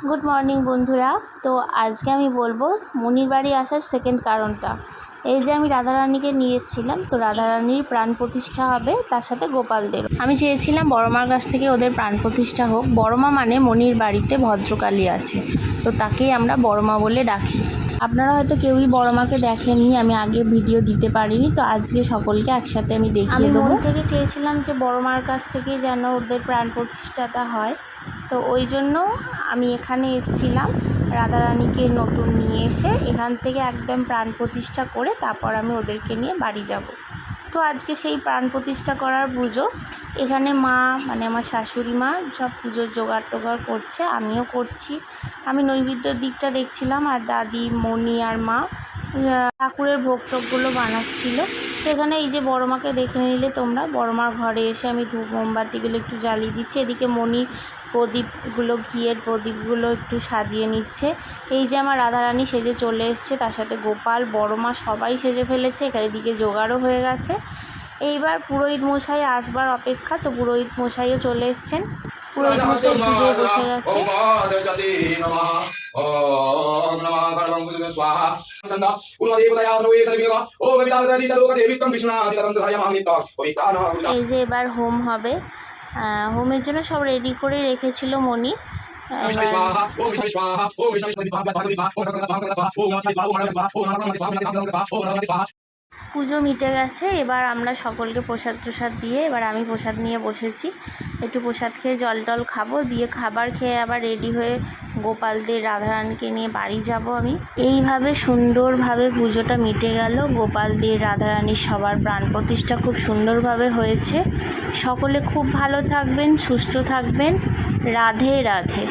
Good morning বন্ধুরা। তো আজকে আমি বলবো মনির বাড়ি আসার সেকেন্ড কারণটা। এই যে আমি রাধারানীকে নিয়ে এসেছিলাম, তো রাধারানীর প্রাণ প্রতিষ্ঠা হবে, তার সাথে গোপালদের। আমি চেয়েছিলাম বড়মার কাছ থেকে ওদের প্রাণ প্রতিষ্ঠা হোক। বড়মা মানে মনির বাড়িতে ভদ্রকালী আছে, তো তাকেই আমরা বড়মা বলে ডাকি। আপনারা হয়তো কেউই বড়মাকে দেখেননি, আমি আগে ভিডিও দিতে পারিনি, তো আজকে সকলকে একসাথে আমি দেখিয়ে দেবো। মন থেকে চেয়েছিলাম যে বড়মার কাছ থেকেই যেন ওদের প্রাণ প্রতিষ্ঠাটা হয়, তো ওই জন্য আমি এখানে এসেছিলাম রাধারানীকে নতুন নিয়ে এসে এখান থেকে একদম প্রাণ প্রতিষ্ঠা করে তারপর আমি ওদেরকে নিয়ে বাড়ি যাব। তো আজকে সেই প্রাণ প্রতিষ্ঠা করার পুজো। এখানে মা মানে আমার শাশুড়ি মা সব পুজোর জোগাড় টোগাড় করছে, আমিও করছি। আমি নৈবেদ্যর দিকটা দেখছিলাম, আর দাদি, মণি আর মা ঠাকুরের ভোগ টোগগুলো বানাচ্ছিল। তো এখানে এই যে বড়মাকে দেখে নিলে তোমরা, বড়মার ঘরে এসে আমি ধূপ মোমবাতিগুলো একটু জ্বালিয়ে দিচ্ছি। এদিকে মণি প্রদীপগুলো, ঘিয়ের প্রদীপগুলো একটু সাজিয়ে নিচ্ছে। এই যে আমার রাধারানী সেজে চলে এসছে, তার সাথে গোপাল, বড়মা সবাই সেজে ফেলেছে। এদিকে জোগাড়ও হয়ে গেছে। এইবার পুরোহিত মশাই আসবার অপেক্ষা, তো পুরোহিত মশাইও চলে এসছেন। পুরোহিত মশাই পুজোয় বসে গেছে। এই যে এবার হোম হবে, হোমের জন্য সব রেডি করে রেখেছিল মণি। পুজো মিটে গেছে, এবার আমরা সকলকে প্রসাদ টসাদ দিয়ে এবার আমি প্রসাদ নিয়ে বসেছি। একটু প্রসাদ খেয়ে জল টল খাবো, দিয়ে খাবার খেয়ে আবার রেডি হয়ে গোপালদের, রাধারানীকে নিয়ে বাড়ি যাব আমি। এইভাবে সুন্দরভাবে পুজোটা মিটে গেল। গোপালদের, রাধারানীর সবার প্রাণ প্রতিষ্ঠা খুব সুন্দরভাবে হয়েছে। সকলে খুব ভালো থাকবেন, সুস্থ থাকবেন। রাধে রাধে।